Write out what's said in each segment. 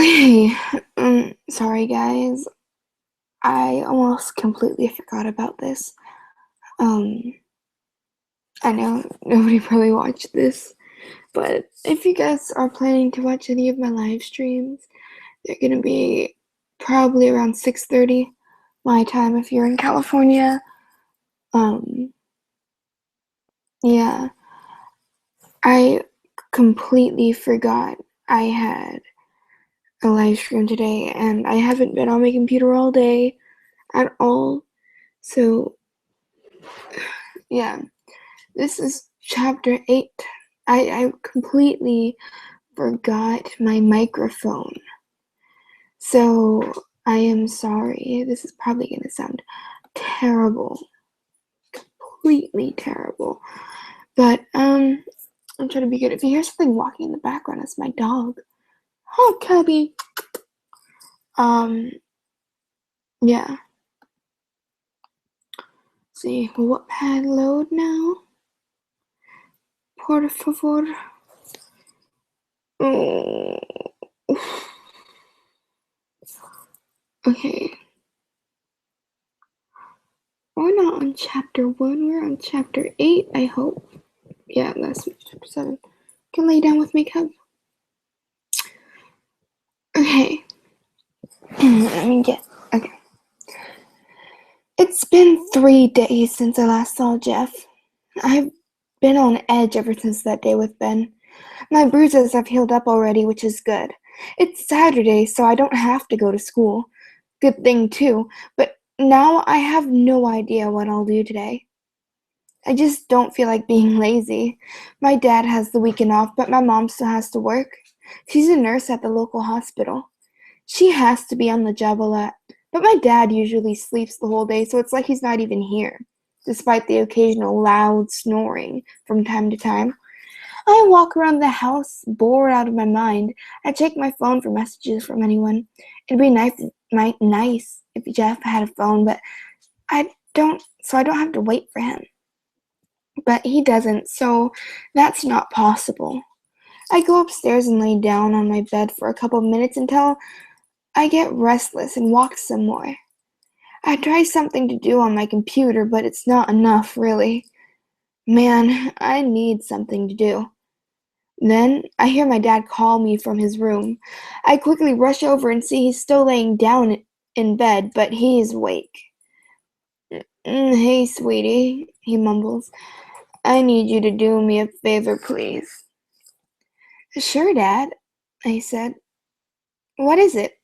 Okay, sorry guys. I almost completely forgot about this. Um, I know nobody probably watched this, but if you guys are planning to watch any of my live streams, they're gonna be probably around 6:30 my time if you're in California. Um, yeah, I completely forgot I had a live stream today, and I haven't been on my computer all day at all. So, yeah. This is chapter 8. I completely forgot my microphone. So I am sorry. This is probably going to sound terrible. Completely terrible. But I'm trying to be good. If you hear something walking in the background, it's my dog. Oh, Cubby. Yeah. See, Wattpad load now. Por favor. Oh. Okay. We're not on chapter 1, we're on chapter 8, I hope. Yeah, that's chapter 7. You can lay down with me, cub. Okay. Okay. It's been 3 days since I last saw Jeff. I've been on edge ever since that day with Ben. My bruises have healed up already, which is good. It's Saturday, so I don't have to go to school. Good thing, too, but now I have no idea what I'll do today. I just don't feel like being lazy. My dad has the weekend off, but my mom still has to work. She's a nurse at the local hospital. She has to be on the job a lot, but my dad usually sleeps the whole day, so it's like he's not even here, despite the occasional loud snoring from time to time. I walk around the house, bored out of my mind. I check my phone for messages from anyone. It'd be nice if Jeff had a phone, but I don't have to wait for him. But he doesn't, so that's not possible. I go upstairs and lay down on my bed for a couple of minutes until I get restless and walk some more. I try something to do on my computer, but it's not enough, really. Man, I need something to do. Then I hear my dad call me from his room. I quickly rush over and see he's still laying down in bed, but he's awake. Hey, sweetie, he mumbles. I need you to do me a favor, please. Sure, Dad, I said. What is it?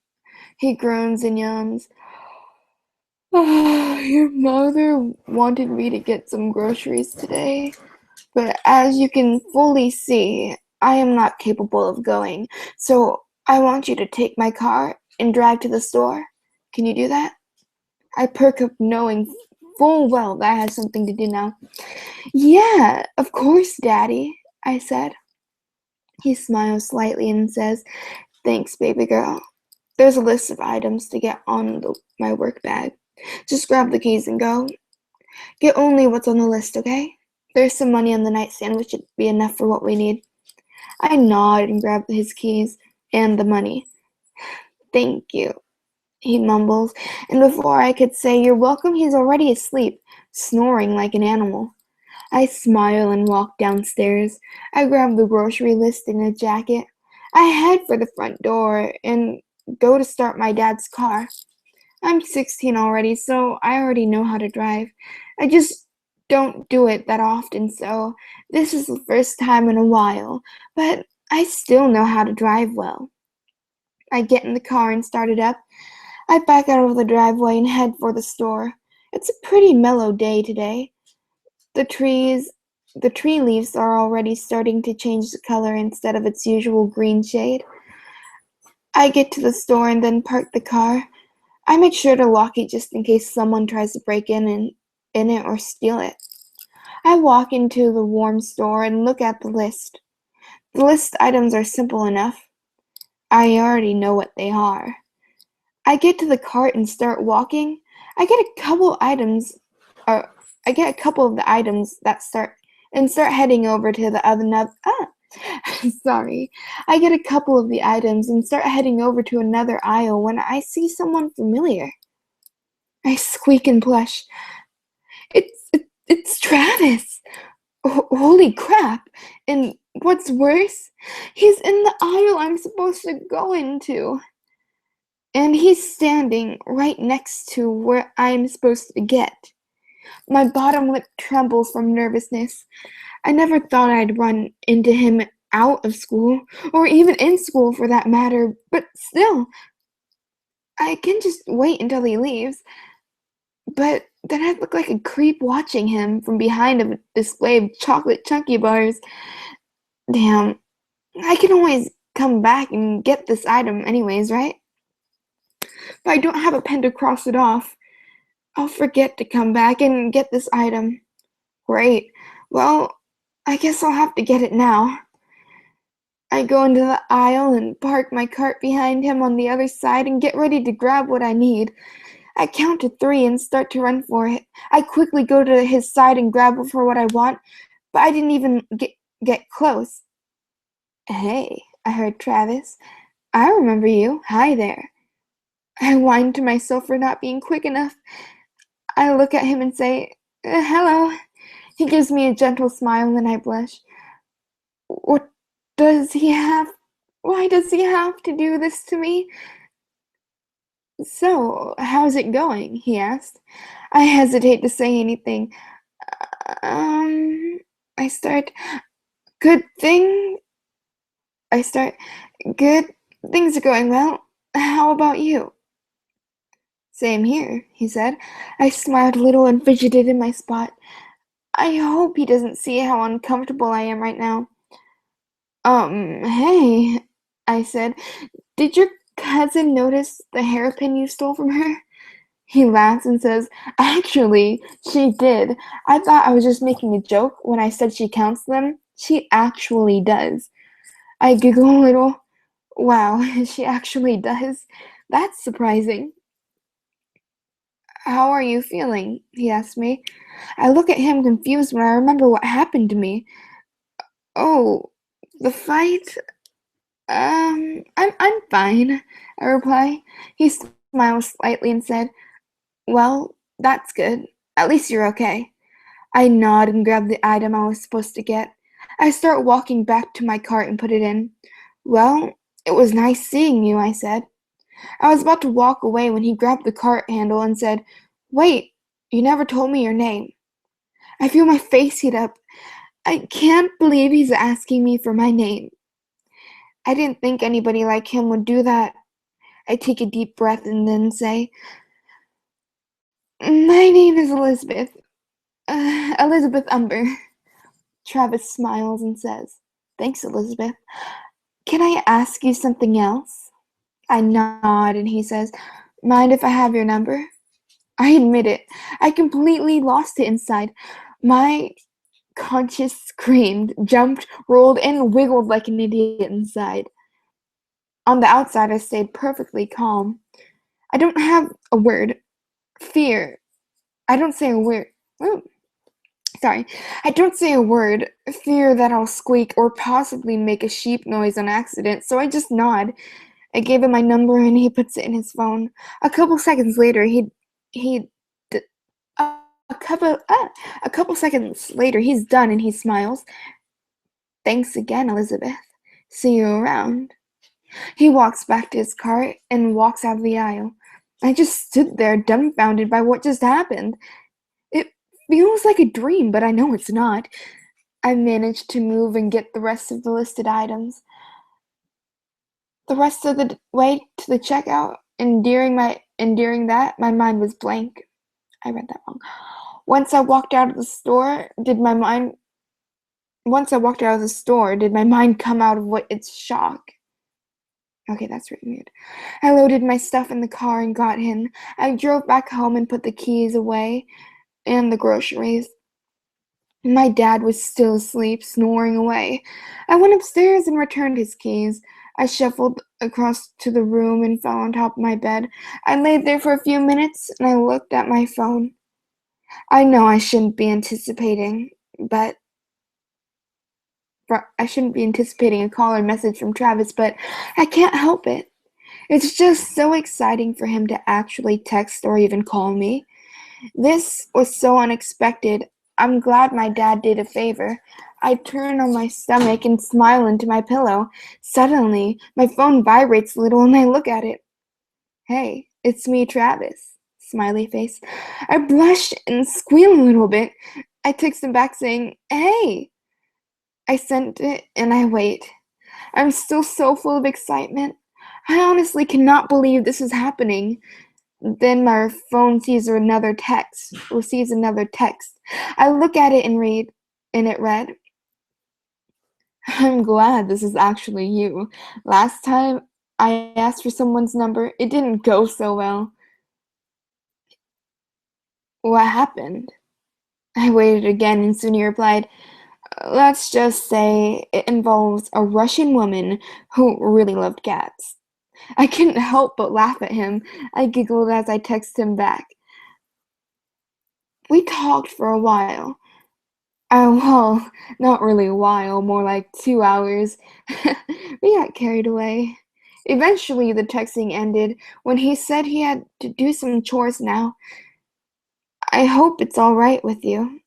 He groans and yawns. Your mother wanted me to get some groceries today, but as you can fully see, I am not capable of going, so I want you to take my car and drive to the store. Can you do that? I perk up knowing full well that I have something to do now. Yeah, of course, Daddy, I said. He smiles slightly and says, Thanks, baby girl. There's a list of items to get on my work bag. Just grab the keys and go. Get only what's on the list, okay? There's some money on the nightstand, which should be enough for what we need. I nod and grab his keys and the money. Thank you, he mumbles, and before I could say you're welcome, he's already asleep, snoring like an animal. I smile and walk downstairs. I grab the grocery list in a jacket. I head for the front door and go to start my dad's car. I'm 16 already, so I already know how to drive. I just don't do it that often, so this is the first time in a while, but I still know how to drive well. I get in the car and start it up. I back out of the driveway and head for the store. It's a pretty mellow day today. The tree leaves are already starting to change the color instead of its usual green shade. I get to the store and then park the car. I make sure to lock it just in case someone tries to break in it or steal it. I walk into the warm store and look at the list. The list items are simple enough. I already know what they are. I get to the cart and start walking. I get a couple of the items that start heading over to the other. Sorry. I get a couple of the items and start heading over to another aisle when I see someone familiar. I squeak and blush. It's Travis. Holy crap. And what's worse, he's in the aisle I'm supposed to go into. And he's standing right next to where I'm supposed to get. My bottom lip trembles from nervousness. I never thought I'd run into him out of school, or even in school for that matter, but still, I can just wait until he leaves. But then I'd look like a creep watching him from behind a display of chocolate chunky bars. Damn, I can always come back and get this item anyways, right? But I don't have a pen to cross it off. I'll forget to come back and get this item. Great. Well, I guess I'll have to get it now. I go into the aisle and park my cart behind him on the other side and get ready to grab what I need. I count to 3 and start to run for it. I quickly go to his side and grab for what I want, but I didn't even get close. Hey, I heard Travis. I remember you. Hi there. I whine to myself for not being quick enough. I look at him and say, hello. He gives me a gentle smile and I blush. What does he have? Why does he have to do this to me? So, how's it going? He asked. I hesitate to say anything. Um, I start, good thing. I start, good. Things are going well. How about you? Same here, he said. I smiled a little and fidgeted in my spot. I hope he doesn't see how uncomfortable I am right now. Hey, I said, did your cousin notice the hairpin you stole from her? He laughs and says, actually, she did. I thought I was just making a joke when I said she counts them. She actually does. I giggle a little. Wow, she actually does. That's surprising. How are you feeling? He asked me. I look at him confused when I remember what happened to me. Oh, the fight? I'm fine, I reply. He smiles slightly and said, well, that's good. At least you're okay. I nod and grab the item I was supposed to get. I start walking back to my cart and put it in. Well, it was nice seeing you, I said. I was about to walk away when he grabbed the cart handle and said, wait, you never told me your name. I feel my face heat up. I can't believe he's asking me for my name. I didn't think anybody like him would do that. I take a deep breath and then say, my name is Elizabeth. Elizabeth Umber. Travis smiles and says, thanks, Elizabeth. Can I ask you something else? I nod and he says, mind if I have your number? I admit it. I completely lost it inside. My conscience screamed, jumped, rolled, and wiggled like an idiot inside. On the outside, I stayed perfectly calm. I don't have a word. Fear. I don't say a word. Oh, sorry. I don't say a word. Fear that I'll squeak or possibly make a sheep noise on accident, so I just nod. I gave him my number and he puts it in his phone. A couple seconds later, a couple seconds later, he's done and he smiles. Thanks again, Elizabeth. See you around. He walks back to his cart and walks out of the aisle. I just stood there dumbfounded by what just happened. It feels like a dream, but I know it's not. I managed to move and get the rest of the listed items. The rest of the way to the checkout, and during that, my mind was blank. I read that wrong. Once I walked out of the store, did my mind come out of what its shock? Okay, that's really weird. I loaded my stuff in the car and got in. I drove back home and put the keys away and the groceries. My dad was still asleep, snoring away. I went upstairs and returned his keys. I shuffled across to the room and fell on top of my bed. I laid there for a few minutes and I looked at my phone. I know I shouldn't be anticipating, but I shouldn't be anticipating a call or message from Travis, but I can't help it. It's just so exciting for him to actually text or even call me. This was so unexpected. I'm glad my dad did a favor. I turn on my stomach and smile into my pillow. Suddenly, my phone vibrates a little and I look at it. Hey, it's me, Travis. Smiley face. I blush and squeal a little bit. I text him back saying, hey. I sent it and I wait. I'm still so full of excitement. I honestly cannot believe this is happening. Then my phone sees another text. I look at it and it read, I'm glad this is actually you. Last time I asked for someone's number, it didn't go so well. What happened? I waited again and soon he replied, let's just say it involves a Russian woman who really loved cats. I couldn't help but laugh at him. I giggled as I texted him back. We talked for a while. Well, not really a while, more like 2 hours. We got carried away. Eventually, the texting ended when he said he had to do some chores now. I hope it's all right with you.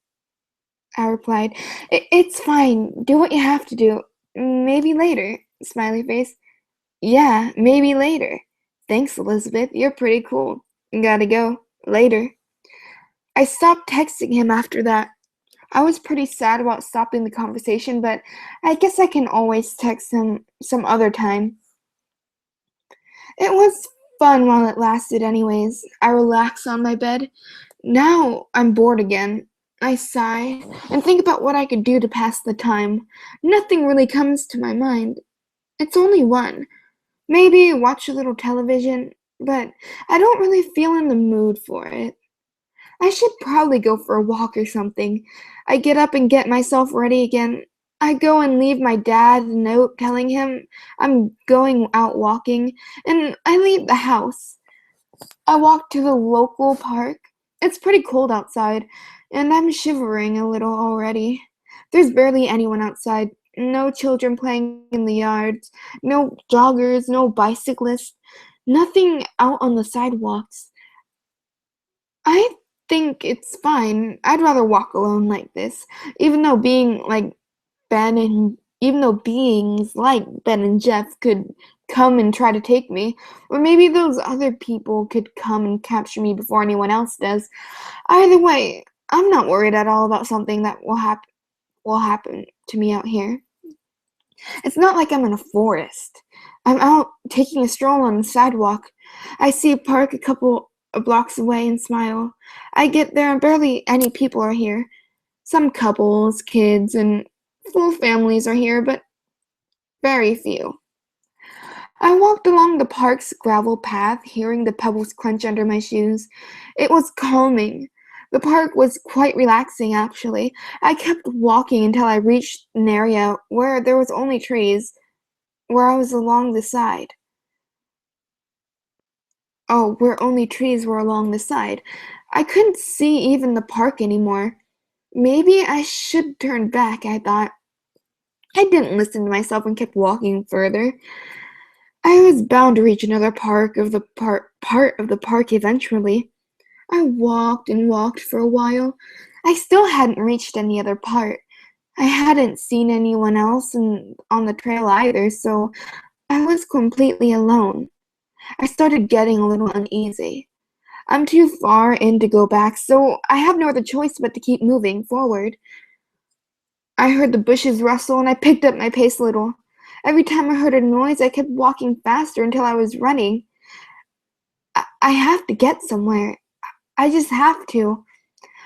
I replied, It's fine. Do what you have to do. Maybe later. Smiley face. Yeah, maybe later. Thanks, Elizabeth. You're pretty cool. Gotta go. Later. I stopped texting him after that. I was pretty sad about stopping the conversation, but I guess I can always text him some other time. It was fun while it lasted, anyways. I relax on my bed. Now I'm bored again. I sigh and think about what I could do to pass the time. Nothing really comes to my mind. It's only one. Maybe watch a little television, but I don't really feel in the mood for it. I should probably go for a walk or something. I get up and get myself ready again. I go and leave my dad a note telling him I'm going out walking, and I leave the house. I walk to the local park. It's pretty cold outside, and I'm shivering a little already. There's barely anyone outside. No children playing in the yards, no joggers, no bicyclists, nothing out on the sidewalks. I think it's fine. I'd rather walk alone like this, even though beings like Ben and Jeff could come and try to take me, or maybe those other people could come and capture me before anyone else does. Either way, I'm not worried at all about something that will happen to me out here. It's not like I'm in a forest. I'm out taking a stroll on the sidewalk. I see a park a couple of blocks away and smile. I get there and barely any people are here. Some couples, kids, and full families are here, but very few. I walked along the park's gravel path, hearing the pebbles crunch under my shoes. It was calming. The park was quite relaxing, actually. I kept walking until I reached an area where there was only trees, where I was along the side. Oh, where only trees were along the side. I couldn't see even the park anymore. Maybe I should turn back, I thought. I didn't listen to myself and kept walking further. I was bound to reach another part of the park eventually. I walked and walked for a while. I still hadn't reached any other part. I hadn't seen anyone else on the trail either, so I was completely alone. I started getting a little uneasy. I'm too far in to go back, so I have no other choice but to keep moving forward. I heard the bushes rustle and I picked up my pace a little. Every time I heard a noise, I kept walking faster until I was running. I have to get somewhere. I just have to.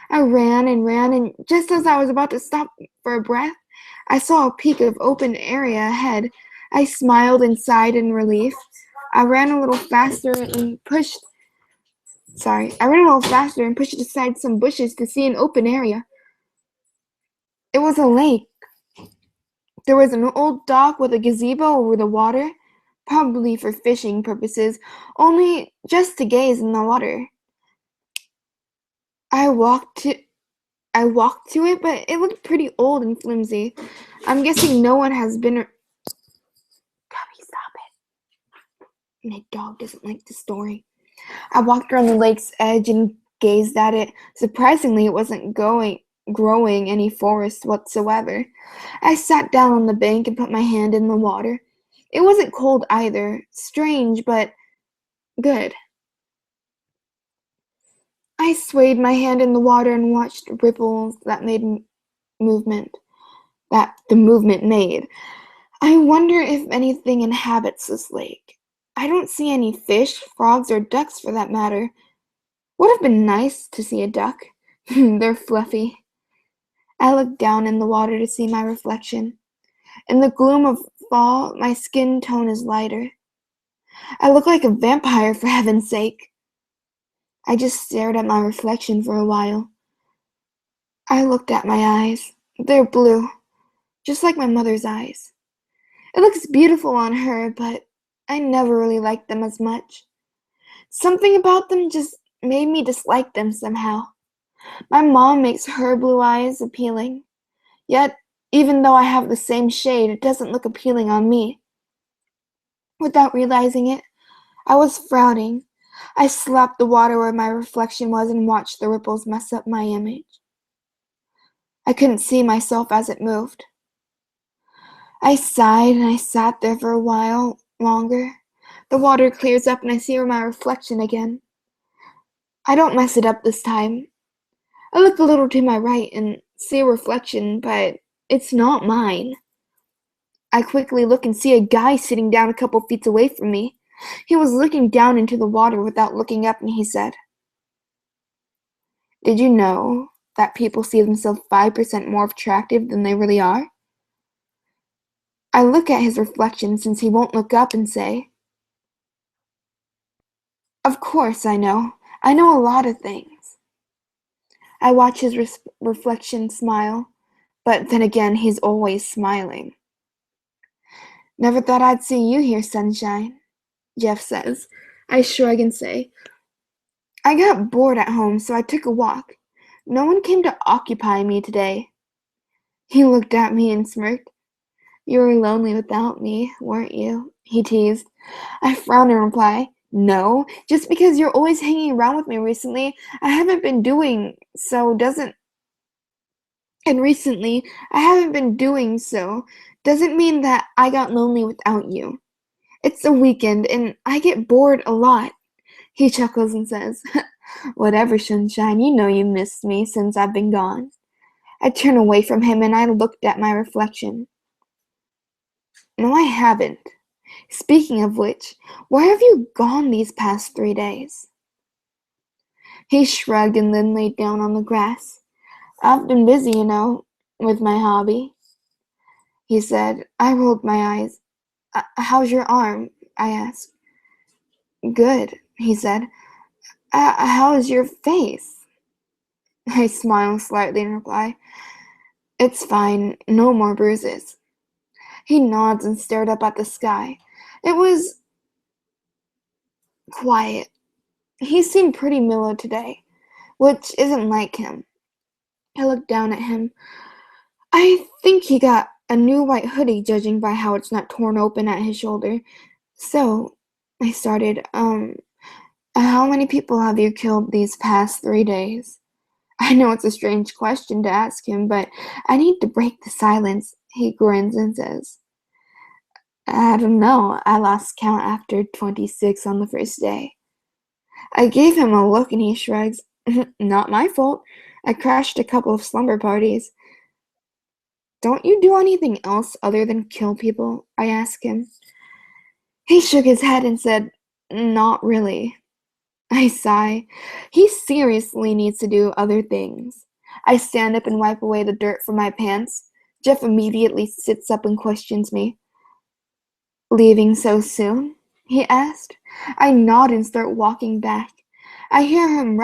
I ran and ran, and just as I was about to stop for a breath, I saw a peak of open area ahead. I smiled and sighed in relief. I ran a little faster and pushed aside some bushes to see an open area. It was a lake. There was an old dock with a gazebo over the water, probably for fishing purposes, only just to gaze in the water. I walked to I walked to it, but it looked pretty old and flimsy. I'm guessing no one has been. Gabby, stop it. My dog doesn't like the story. I walked around the lake's edge and gazed at it. Surprisingly, it wasn't growing any forest whatsoever. I sat down on the bank and put my hand in the water. It wasn't cold either. Strange, but good. I swayed my hand in the water and watched ripples that made movement. That the movement made. I wonder if anything inhabits this lake. I don't see any fish, frogs, or ducks for that matter. Would have been nice to see a duck. They're fluffy. I looked down in the water to see my reflection. In the gloom of fall, my skin tone is lighter. I look like a vampire, for heaven's sake. I just stared at my reflection for a while. I looked at my eyes. They're blue, just like my mother's eyes. It looks beautiful on her, but I never really liked them as much. Something about them just made me dislike them somehow. My mom makes her blue eyes appealing. Yet, even though I have the same shade, it doesn't look appealing on me. Without realizing it, I was frowning. I slapped the water where my reflection was and watched the ripples mess up my image. I couldn't see myself as it moved. I sighed and I sat there for a while longer. The water clears up and I see my reflection again. I don't mess it up this time. I look a little to my right and see a reflection, but it's not mine. I quickly look and see a guy sitting down a couple feet away from me. He was looking down into the water without looking up, and he said, "Did you know that people see themselves 5% more attractive than they really are?" I look at his reflection since he won't look up and say, "Of course I know. I know a lot of things." I watch his reflection smile, but then again, he's always smiling. "Never thought I'd see you here, sunshine," Jeff says. I shrug and say, "I got bored at home, so I took a walk. No one came to occupy me today." He looked at me and smirked. "You were lonely without me, weren't you?" he teased. I frowned in reply. "No, just because you're always hanging around with me recently, I haven't been doing so doesn't mean that I got lonely without you. It's the weekend, and I get bored a lot." He chuckles and says, "Whatever, sunshine, you know you missed me since I've been gone." I turn away from him and I looked at my reflection. "No, I haven't. Speaking of which, where have you gone these past 3 days?" He shrugged and then laid down on the grass. "I've been busy, with my hobby," he said. I rolled my eyes. How's your arm?" I asked. "Good," he said. How's your face?" I smiled slightly in reply. "It's fine. No more bruises." He nods and stared up at the sky. It was quiet. He seemed pretty mellow today, which isn't like him. I looked down at him. I think he got a new white hoodie, judging by how it's not torn open at his shoulder. "So," I started, how many people have you killed these past 3 days?" I know it's a strange question to ask him, but I need to break the silence. He grins and says, "I don't know. I lost count after 26 on the first day." I gave him a look and he shrugs. "Not my fault. I crashed a couple of slumber parties." "Don't you do anything else other than kill people?" I asked him. He shook his head and said, "Not really." I sigh. He seriously needs to do other things. I stand up and wipe away the dirt from my pants. Jeff immediately sits up and questions me. "Leaving so soon?" he asked. I nod and start walking back. I hear him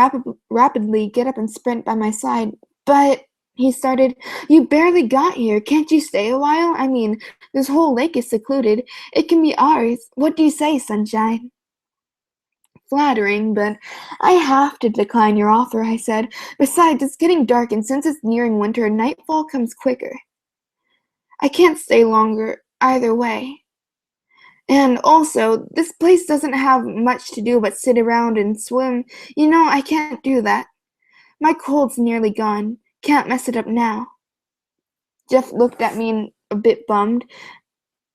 rapidly get up and sprint by my side. "But," he started, "you barely got here. Can't you stay a while? I mean, this whole lake is secluded. It can be ours. What do you say, sunshine?" flattering, but I have to decline your offer, I said. Besides, it's getting dark, and since it's nearing winter, nightfall comes quicker. I can't stay longer either way. And also, this place doesn't have much to do but sit around and swim. I can't do that. My cold's nearly gone. Can't mess it up now. Jeff looked at me a bit bummed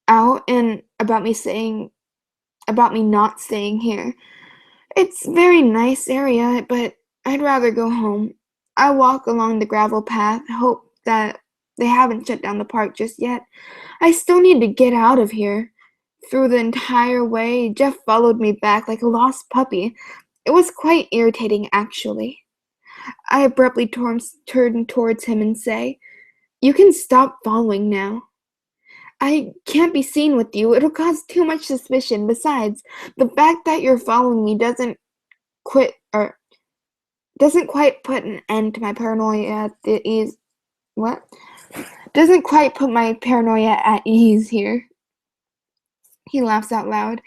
out and about me not staying here. It's a very nice area, but I'd rather go home. I walk along the gravel path, hope that they haven't shut down the park just yet. I still need to get out of here. Through the entire way, Jeff followed me back like a lost puppy. It was quite irritating, actually. I abruptly turned towards him and say, "You can stop following now. I can't be seen with you. It'll cause too much suspicion. Besides, the fact that you're following me doesn't quite put an end to my paranoia at ease. What? Doesn't quite put my paranoia at ease here." He laughs out loud.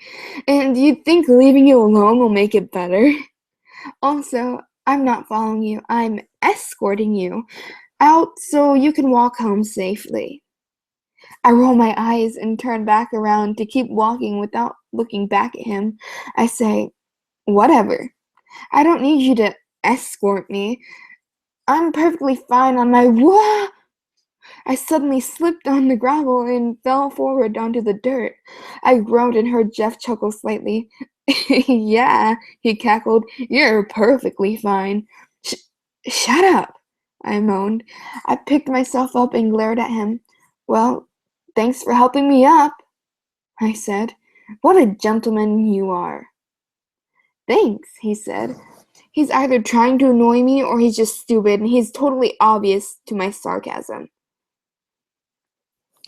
"And do you think leaving you alone will make it better? Also, I'm not following you. I'm escorting you out so you can walk home safely." I roll my eyes and turn back around to keep walking without looking back at him. I say, "Whatever. I don't need you to escort me. I'm perfectly fine on my whoa." I suddenly slipped on the gravel and fell forward onto the dirt. I groaned and heard Jeff chuckle slightly. "Yeah," he cackled. "You're perfectly fine." Shut up," I moaned. I picked myself up and glared at him. "Well, thanks for helping me up," I said. "What a gentleman you are." "Thanks," he said. He's either trying to annoy me or he's just stupid, and he's totally obvious to my sarcasm.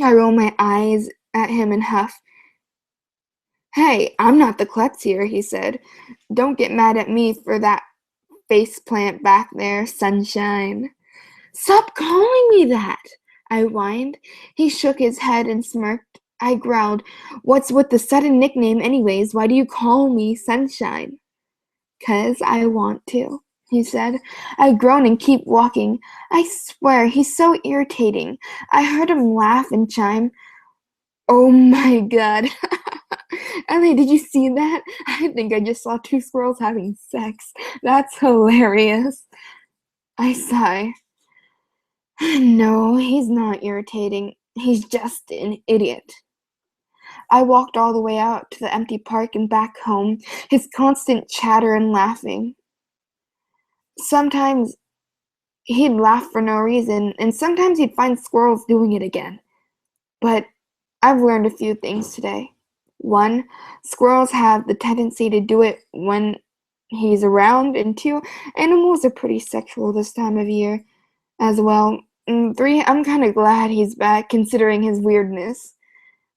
I roll my eyes at him and huff. "Hey, I'm not the klutz here," he said. "Don't get mad at me for that faceplant back there, sunshine." "Stop calling me that," I whined. He shook his head and smirked. I growled, "What's with the sudden nickname anyways? Why do you call me Sunshine?" "'Cause I want to," he said. I groan and keep walking. I swear, he's so irritating. I heard him laugh and chime. Oh my god. Ellie, did you see that? I think I just saw two squirrels having sex. That's hilarious. I sigh. No, he's not irritating. He's just an idiot. I walked all the way out to the empty park and back home, his constant chatter and laughing. Sometimes he'd laugh for no reason, and sometimes he'd find squirrels doing it again. But I've learned a few things today. 1, squirrels have the tendency to do it when he's around, and 2, animals are pretty sexual this time of year as well. And 3, I'm kind of glad he's back considering his weirdness.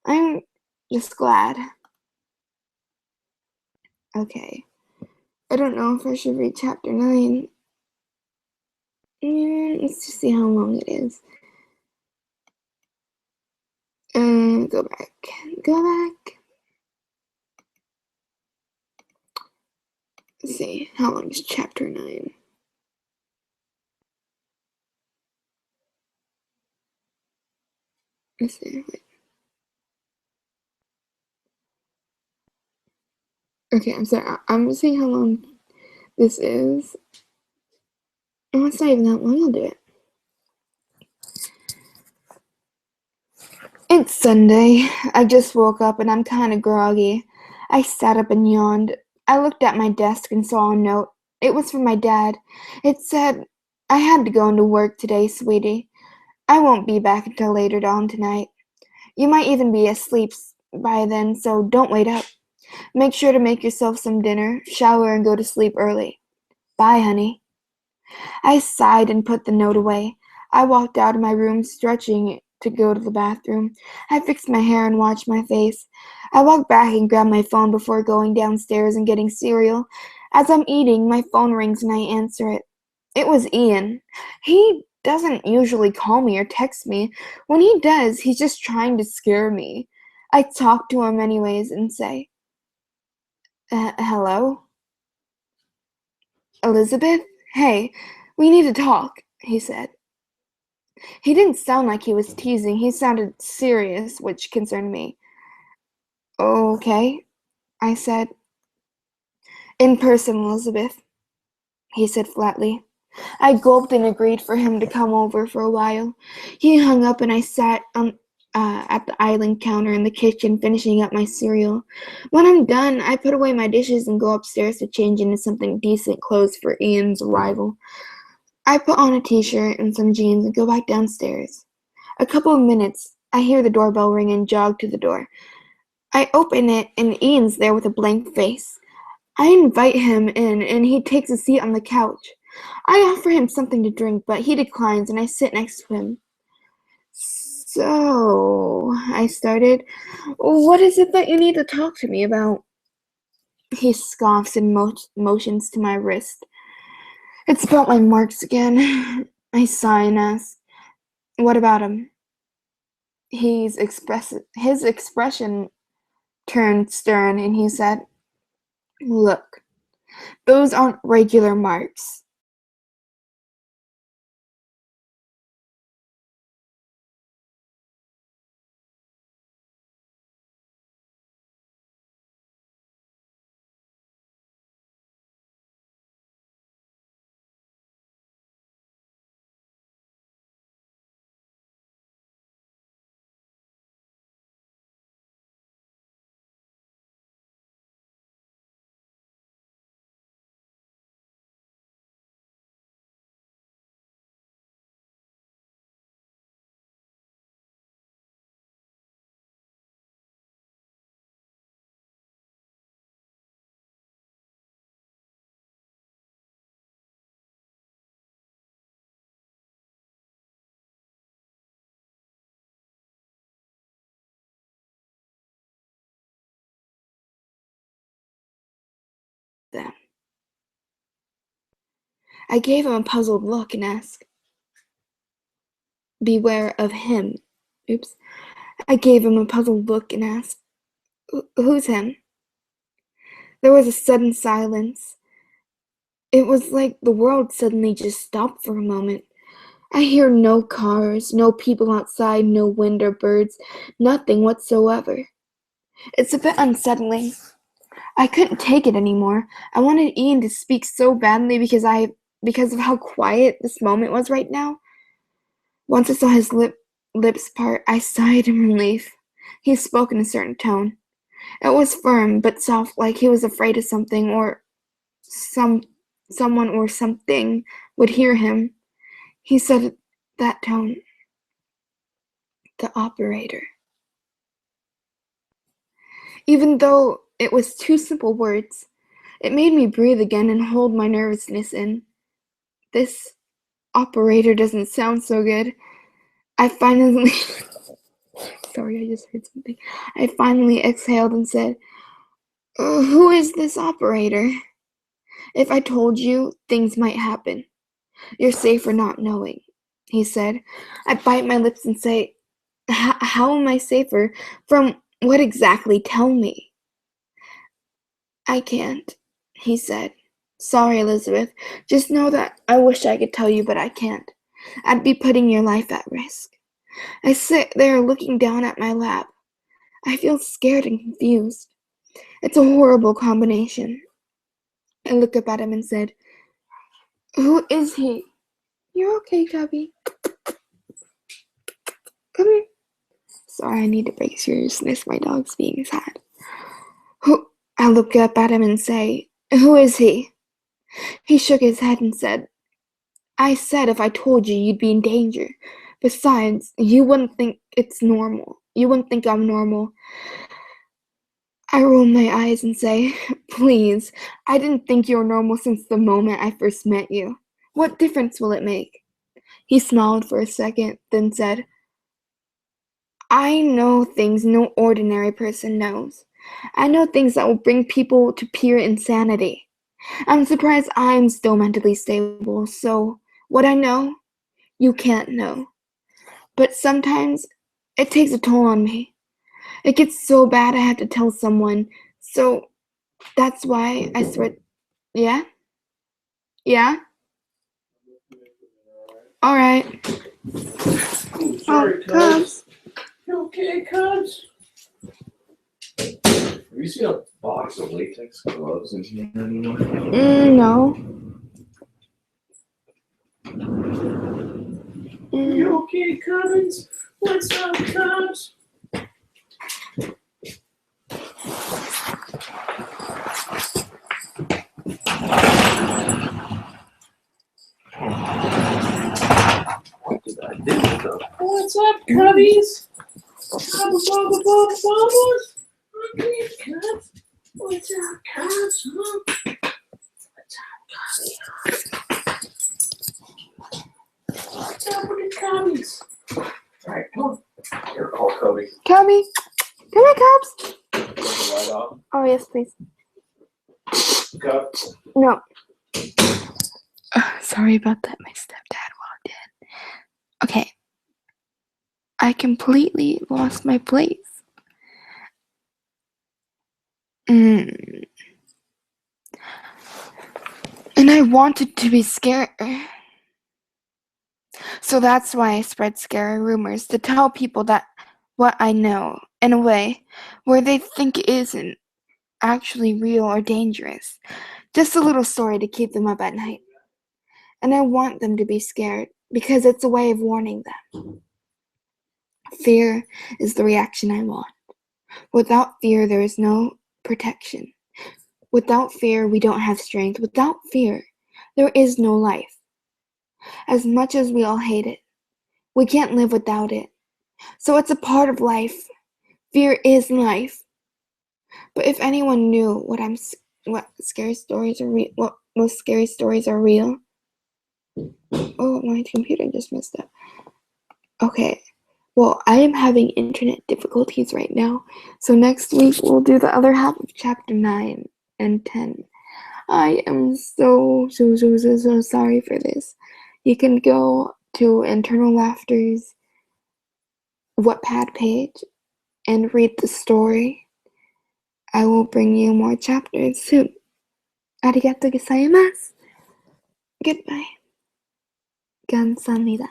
I'm just glad. Okay. I don't know if I should read chapter 9. Let's just see how long it is. Go back. Go back. Let's see. How long is chapter 9? Let's see. Wait. Okay, I'm sorry. I'm seeing how long this is. Oh, it's not even that long. I'll do it. It's Sunday. I just woke up and I'm kind of groggy. I sat up and yawned. I looked at my desk and saw a note. It was from my dad. It said, "I had to go into work today, sweetie. I won't be back until later on tonight. You might even be asleep by then, so don't wait up. Make sure to make yourself some dinner, shower, and go to sleep early. Bye, honey." I sighed and put the note away. I walked out of my room, stretching to go to the bathroom. I fixed my hair and washed my face. I walked back and grabbed my phone before going downstairs and getting cereal. As I'm eating, my phone rings and I answer it. It was Ian. He doesn't usually call me or text me. When he does, he's just trying to scare me. I talk to him anyways and say, "Hello?" Elizabeth? Hey, we need to talk, he said. He didn't sound like he was teasing. He sounded serious, which concerned me. Okay, I said. In person, Elizabeth, he said flatly. I gulped and agreed for him to come over for a while. He hung up and I sat at the island counter in the kitchen finishing up my cereal. When I'm done, I put away my dishes and go upstairs to change into something decent clothes for Ian's arrival. I put on a t-shirt and some jeans and go back downstairs. A couple of minutes, I hear the doorbell ring and jog to the door. I open it and Ian's there with a blank face. I invite him in and he takes a seat on the couch. I offer him something to drink, but he declines and I sit next to him. So, I started, what is it that you need to talk to me about? He scoffs and motions to my wrist. It's about my marks again. I sigh and ask, what about him? His expression turned stern and he said, look, those aren't regular marks. Them. I gave him a puzzled look and asked, beware of him. Oops. I gave him a puzzled look and asked, who's him? There was a sudden silence. It was like the world suddenly just stopped for a moment. I hear no cars, no people outside, no wind or birds, nothing whatsoever. It's a bit unsettling. I couldn't take it anymore. I wanted Ian to speak so badly because of how quiet this moment was right now. Once I saw his lips part, I sighed in relief. He spoke in a certain tone. It was firm but soft, like he was afraid of something or someone or something would hear him. He said that tone, the operator. Even though it was two simple words, it made me breathe again and hold my nervousness in. This operator doesn't sound so good. I finally sorry, I just heard something. I finally exhaled and said, who is this operator? If I told you, things might happen. You're safer not knowing, he said. I bite my lips and say, how am I safer? From what exactly? Tell me. I can't, he said. Sorry, Elizabeth. Just know that I wish I could tell you, but I can't. I'd be putting your life at risk. I sit there looking down at my lap. I feel scared and confused. It's a horrible combination. I looked up at him and said, who is he? You're okay, Tubby. Come here. Sorry, I need to break seriousness. My dog's being sad. I looked up at him and say, who is he? He shook his head and said, I said if I told you, you'd be in danger. Besides, you wouldn't think it's normal. You wouldn't think I'm normal. I roll my eyes and say, please, I didn't think you were normal since the moment I first met you. What difference will it make? He smiled for a second, then said, I know things no ordinary person knows. I know things that will bring people to pure insanity. I'm surprised I'm still mentally stable, so what I know, you can't know. But sometimes it takes a toll on me. It gets so bad I have to tell someone, so that's why I swear. Yeah? Yeah? Alright. Sorry, Cubs. You okay, Cubs? Have you seen a box of latex gloves in here anymore? No. You okay, Cubs? What's up, Cubs? What did I do with them? What's up, Cubbies? Bubbles? Okay, Cubs. What's up, Cubs? Huh? What's up, Cubbies? What's up with the Cubbies? Alright, come on. Here, call Cubby. Cubby. Come here, Cubs. Right off. Oh, yes, please. Cubs. No. Sorry about that. My stepdad walked in. Okay. I completely lost my place. And I wanted to be scared. So that's why I spread scary rumors, to tell people that what I know, in a way, where they think it isn't actually real or dangerous. Just a little story to keep them up at night. And I want them to be scared, because it's a way of warning them. Fear is the reaction I want. Without fear, there is no protection. Without fear, we don't have strength. Without fear, there is no life. As much as we all hate it, we can't live without it. So it's a part of life. Fear is life. But if anyone knew what scary stories are real, what most scary stories are real. Oh, my computer just messed up. Okay. Well, I am having internet difficulties right now. So next week we'll do the other half of chapter 9 and 10. I am so sorry for this. You can go to Internal Laughter's Wattpad page and read the story. I will bring you more chapters soon. Arigato gozaimasu. Goodbye. Gamsahamnida.